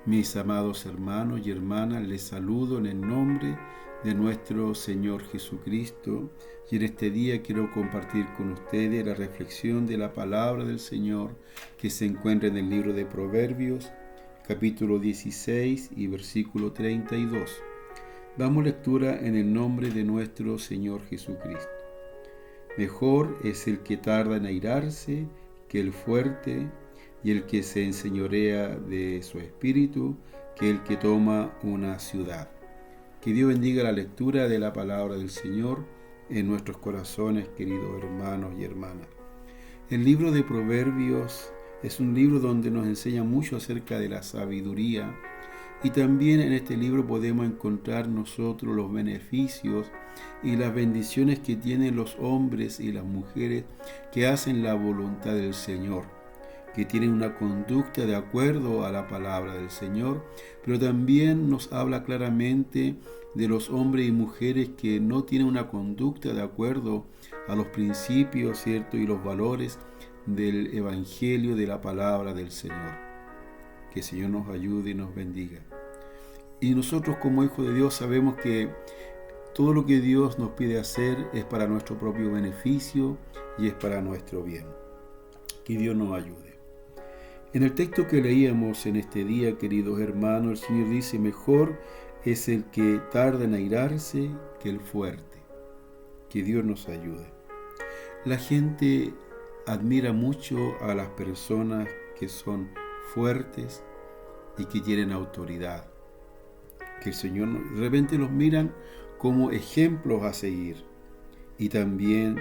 Mis amados hermanos y hermanas, les saludo en el nombre de nuestro Señor Jesucristo, y en este día quiero compartir con ustedes la reflexión de la palabra del Señor que se encuentra en el libro de Proverbios, capítulo 16 y versículo 32. Damos lectura en el nombre de nuestro Señor Jesucristo. Mejor es el que tarda en airarse que el fuerte, y el que se enseñorea de su espíritu que el que toma una ciudad. Que Dios bendiga la lectura de la palabra del Señor en nuestros corazones, queridos hermanos y hermanas. El libro de Proverbios es un libro donde nos enseña mucho acerca de la sabiduría, y también en este libro podemos encontrar nosotros los beneficios y las bendiciones que tienen los hombres y las mujeres que hacen la voluntad del Señor, que tienen una conducta de acuerdo a la palabra del Señor, pero también nos habla claramente de los hombres y mujeres que no tienen una conducta de acuerdo a los principios, ¿cierto?, y los valores del Evangelio, de la palabra del Señor. Que el Señor nos ayude y nos bendiga. Y nosotros como hijos de Dios sabemos que todo lo que Dios nos pide hacer es para nuestro propio beneficio y es para nuestro bien. Que Dios nos ayude. En el texto que leíamos en este día, queridos hermanos, el Señor dice: mejor es el que tarda en airarse que el fuerte. Que Dios nos ayude. La gente admira mucho a las personas que son fuertes y que tienen autoridad. Que el Señor de repente los miran como ejemplos a seguir. Y también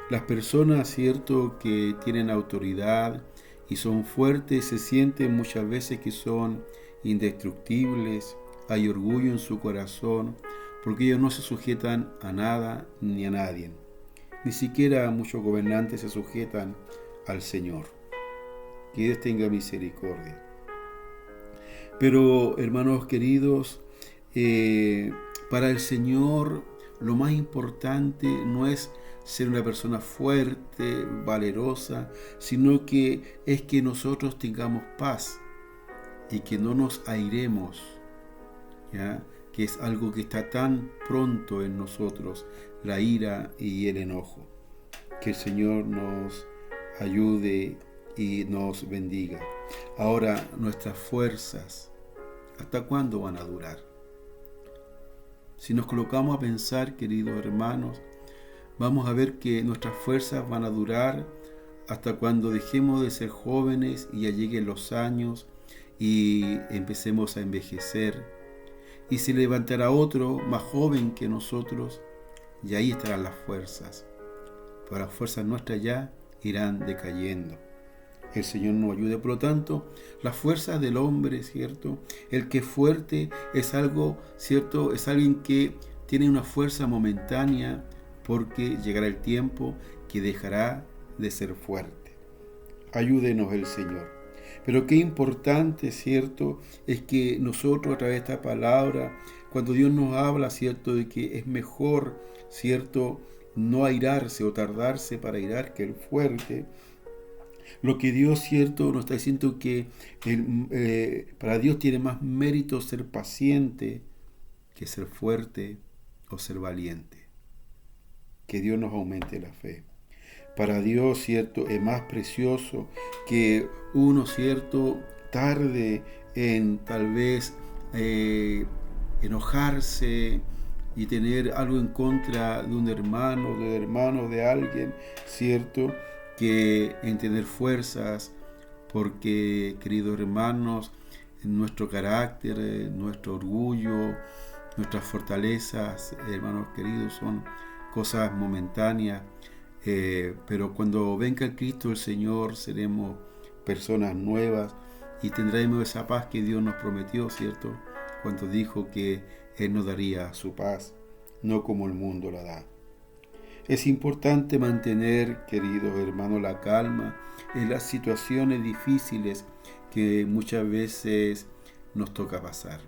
las personas, ¿cierto?, que tienen autoridad y son fuertes, se sienten muchas veces que son indestructibles, hay orgullo en su corazón, porque ellos no se sujetan a nada ni a nadie. Ni siquiera muchos gobernantes se sujetan al Señor. Que Dios tenga misericordia. Pero, hermanos queridos, para el Señor lo más importante no es ser una persona fuerte, valerosa, sino que es que nosotros tengamos paz y que no nos airemos, ¿ya?, que es algo que está tan pronto en nosotros, la ira y el enojo. Que el Señor nos ayude y nos bendiga. Ahora, nuestras fuerzas, ¿hasta cuándo van a durar? Si nos colocamos a pensar, queridos hermanos, vamos a ver que nuestras fuerzas van a durar hasta cuando dejemos de ser jóvenes y ya lleguen los años y empecemos a envejecer. Y se levantará otro más joven que nosotros y ahí estarán las fuerzas. Pero las fuerzas nuestras ya irán decayendo. El Señor nos ayude. Por lo tanto, las fuerzas del hombre, ¿cierto? El que es fuerte es algo, ¿cierto?, es alguien que tiene una fuerza momentánea, porque llegará el tiempo que dejará de ser fuerte. Ayúdenos el Señor. Pero qué importante, ¿cierto?, es que nosotros a través de esta palabra, cuando Dios nos habla, ¿cierto?, de que es mejor, ¿cierto?, no airarse o tardarse para airar que el fuerte. Lo que Dios, ¿cierto?, nos está diciendo que para Dios tiene más mérito ser paciente que ser fuerte o ser valiente. Que Dios nos aumente la fe. Para Dios, ¿cierto?, es más precioso que uno, ¿cierto?, tarde en tal vez enojarse y tener algo en contra de un hermano, de alguien, ¿cierto?, que en tener fuerzas, porque, queridos hermanos, nuestro carácter, nuestro orgullo, nuestras fortalezas, hermanos queridos, son cosas momentáneas, pero cuando venga el Cristo el Señor, seremos personas nuevas y tendremos esa paz que Dios nos prometió, ¿cierto?, cuando dijo que Él nos daría su paz, no como el mundo la da. Es importante mantener, queridos hermanos, la calma en las situaciones difíciles que muchas veces nos toca pasar.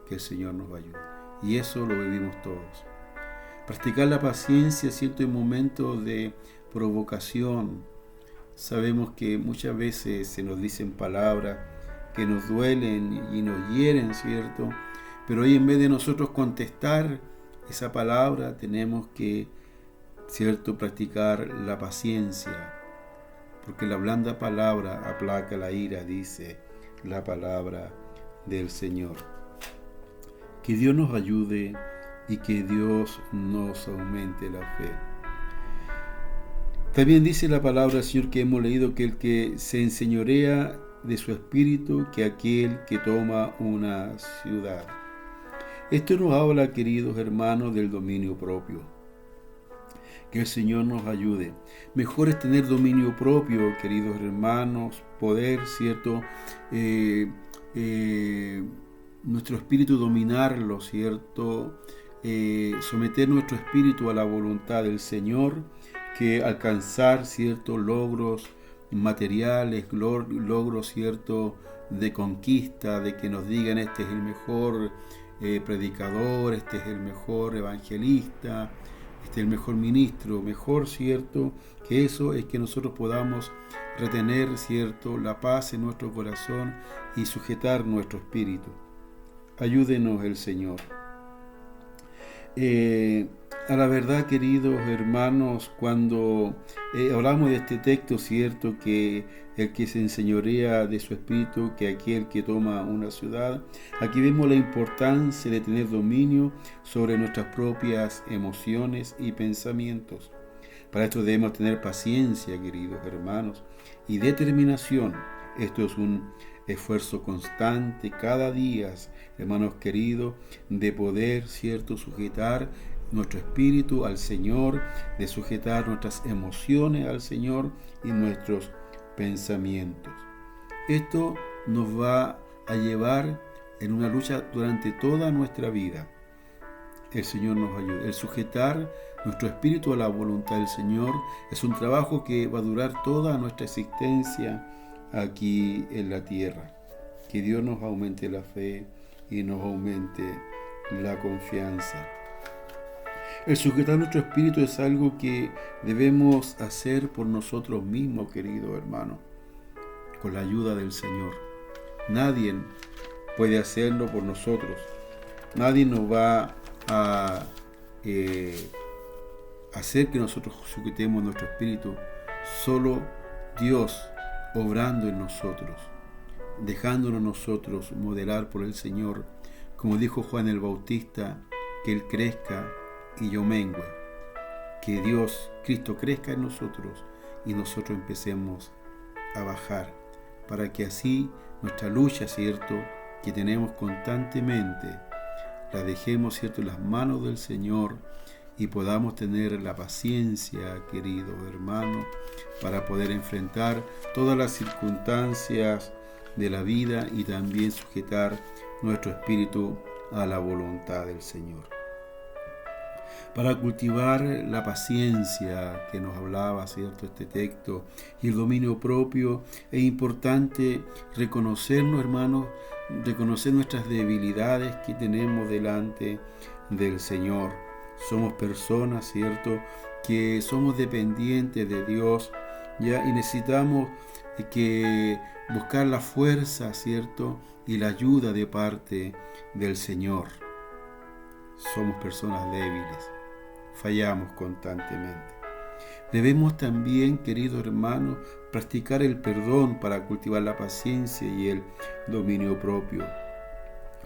Que el Señor nos ayude. Y eso lo vivimos todos. Practicar la paciencia, ¿cierto?, en momentos de provocación. Sabemos que muchas veces se nos dicen palabras que nos duelen y nos hieren, ¿cierto? Pero hoy en vez de nosotros contestar esa palabra, tenemos que, ¿cierto?, practicar la paciencia, porque la blanda palabra aplaca la ira, dice la palabra del Señor. Que Dios nos ayude y que Dios nos aumente la fe. También dice la palabra del Señor que hemos leído que el que se enseñorea de su espíritu, que aquel que toma una ciudad. Esto nos habla, queridos hermanos, del dominio propio. Que el Señor nos ayude. Mejor es tener dominio propio, queridos hermanos, poder, ¿cierto?, nuestro espíritu dominarlo, ¿cierto?, someter nuestro espíritu a la voluntad del Señor, que alcanzar ciertos logros materiales, logros, ¿cierto?, de conquista, de que nos digan este es el mejor predicador, este es el mejor evangelista, este es el mejor ministro, mejor, ¿cierto?, que eso es que nosotros podamos retener, ¿cierto?, la paz en nuestro corazón y sujetar nuestro espíritu. Ayúdenos el Señor. A la verdad, queridos hermanos, cuando hablamos de este texto, ¿cierto?, que el que se enseñorea de su espíritu, que aquel que toma una ciudad, aquí vemos la importancia de tener dominio sobre nuestras propias emociones y pensamientos. Para esto debemos tener paciencia, queridos hermanos, y determinación. Esto es un esfuerzo constante cada día, hermanos queridos, de poder, ¿cierto?, sujetar nuestro espíritu al Señor, de sujetar nuestras emociones al Señor y nuestros pensamientos. Esto nos va a llevar en una lucha durante toda nuestra vida. El Señor nos ayuda. El sujetar nuestro espíritu a la voluntad del Señor es un trabajo que va a durar toda nuestra existencia aquí en la tierra. Que Dios nos aumente la fe y nos aumente la confianza. El sujetar nuestro espíritu es algo que debemos hacer por nosotros mismos, queridos hermanos, con la ayuda del Señor. Nadie puede hacerlo por nosotros. Nadie nos va a hacer que nosotros sujetemos nuestro espíritu. Solo Dios obrando en nosotros, dejándonos nosotros modelar por el Señor, como dijo Juan el Bautista, que Él crezca y yo mengue, que Dios, Cristo, crezca en nosotros y nosotros empecemos a bajar, para que así nuestra lucha, ¿cierto?, que tenemos constantemente, la dejemos, ¿cierto?, en las manos del Señor y podamos tener la paciencia, queridos hermanos, para poder enfrentar todas las circunstancias de la vida y también sujetar nuestro espíritu a la voluntad del Señor. Para cultivar la paciencia que nos hablaba, ¿cierto?, este texto, y el dominio propio, es importante reconocernos, hermanos, reconocer nuestras debilidades que tenemos delante del Señor. Somos personas, ¿cierto?, que somos dependientes de Dios, ¿ya? Y necesitamos que buscar la fuerza, ¿cierto?, y la ayuda de parte del Señor. Somos personas débiles, fallamos constantemente. Debemos también, queridos hermanos, practicar el perdón para cultivar la paciencia y el dominio propio.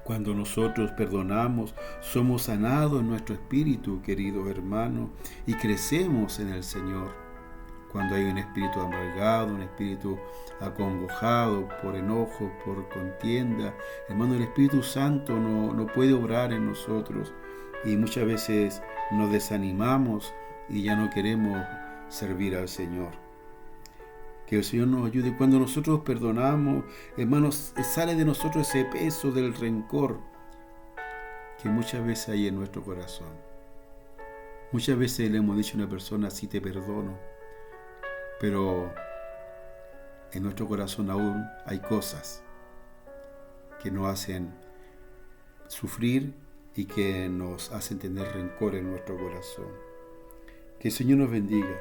Cuando nosotros perdonamos, somos sanados en nuestro espíritu, queridos hermanos, y crecemos en el Señor. Cuando hay un espíritu amargado, un espíritu acongojado por enojo, por contienda, hermano, el Espíritu Santo no puede obrar en nosotros y muchas veces nos desanimamos y ya no queremos servir al Señor. Que el Señor nos ayude. Cuando nosotros perdonamos, hermanos, sale de nosotros ese peso del rencor que muchas veces hay en nuestro corazón. Muchas veces le hemos dicho a una persona, sí te perdono, pero en nuestro corazón aún hay cosas que nos hacen sufrir y que nos hacen tener rencor en nuestro corazón. Que el Señor nos bendiga.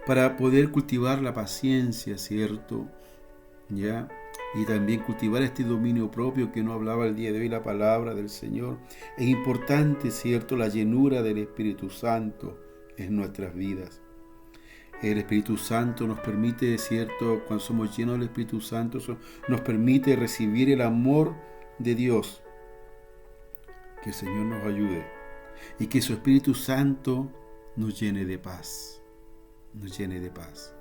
Para poder cultivar la paciencia, ¿cierto?, ¿ya? y también cultivar este dominio propio que nos hablaba el día de hoy la palabra del Señor. Es importante, ¿cierto?, la llenura del Espíritu Santo en nuestras vidas. El Espíritu Santo nos permite, ¿cierto?, cuando somos llenos del Espíritu Santo, nos permite recibir el amor de Dios. Que el Señor nos ayude y que su Espíritu Santo nos llene de paz, nos llene de paz.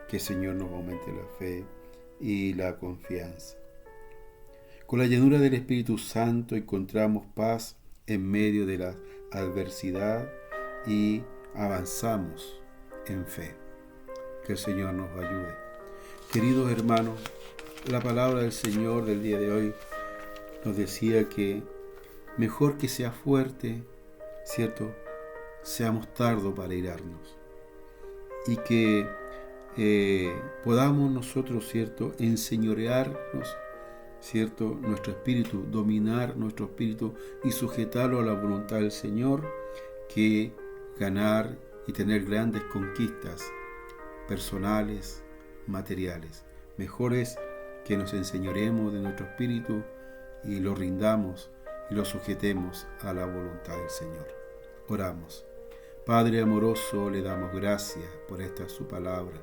Que el Señor nos aumente la fe y la confianza. Con la llenura del Espíritu Santo encontramos paz en medio de la adversidad y avanzamos en fe. Que el Señor nos ayude. Queridos hermanos, la palabra del Señor del día de hoy nos decía que mejor que sea fuerte, ¿cierto?, seamos tardos para irarnos. Y que podamos nosotros, ¿cierto?, enseñorearnos, ¿cierto?, nuestro espíritu, dominar nuestro espíritu y sujetarlo a la voluntad del Señor, que ganar y tener grandes conquistas personales, materiales. Mejor es que nos enseñoremos de nuestro espíritu y lo rindamos y lo sujetemos a la voluntad del Señor. Oramos. Padre amoroso, le damos gracias por esta su palabra.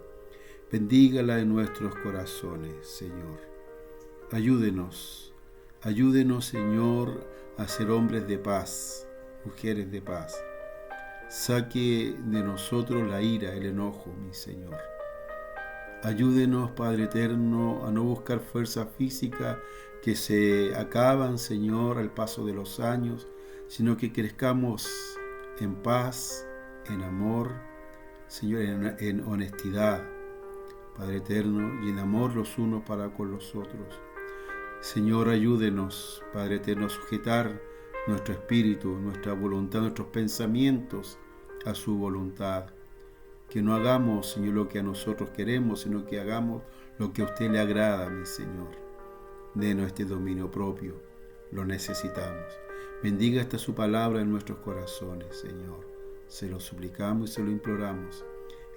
Bendígala en nuestros corazones, Señor. Ayúdenos, Señor, a ser hombres de paz, mujeres de paz. Saque de nosotros la ira, el enojo, mi Señor. Ayúdenos, Padre eterno, a no buscar fuerza física que se acaban, Señor, al paso de los años, sino que crezcamos en paz, en amor, Señor, en honestidad, Padre eterno, y en amor los unos para con los otros. Señor, ayúdenos, Padre eterno, a sujetar nuestro espíritu, nuestra voluntad, nuestros pensamientos a su voluntad. Que no hagamos, Señor, lo que a nosotros queremos, sino que hagamos lo que a usted le agrada, mi Señor. Denos este dominio propio, lo necesitamos. Bendiga esta su palabra en nuestros corazones, Señor. Se lo suplicamos y se lo imploramos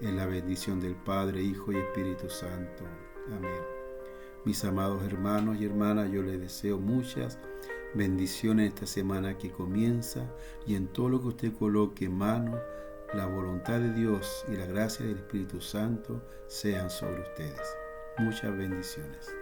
en la bendición del Padre, Hijo y Espíritu Santo. Amén. Mis amados hermanos y hermanas, yo les deseo muchas bendiciones esta semana que comienza, y en todo lo que usted coloque en mano, la voluntad de Dios y la gracia del Espíritu Santo sean sobre ustedes. Muchas bendiciones.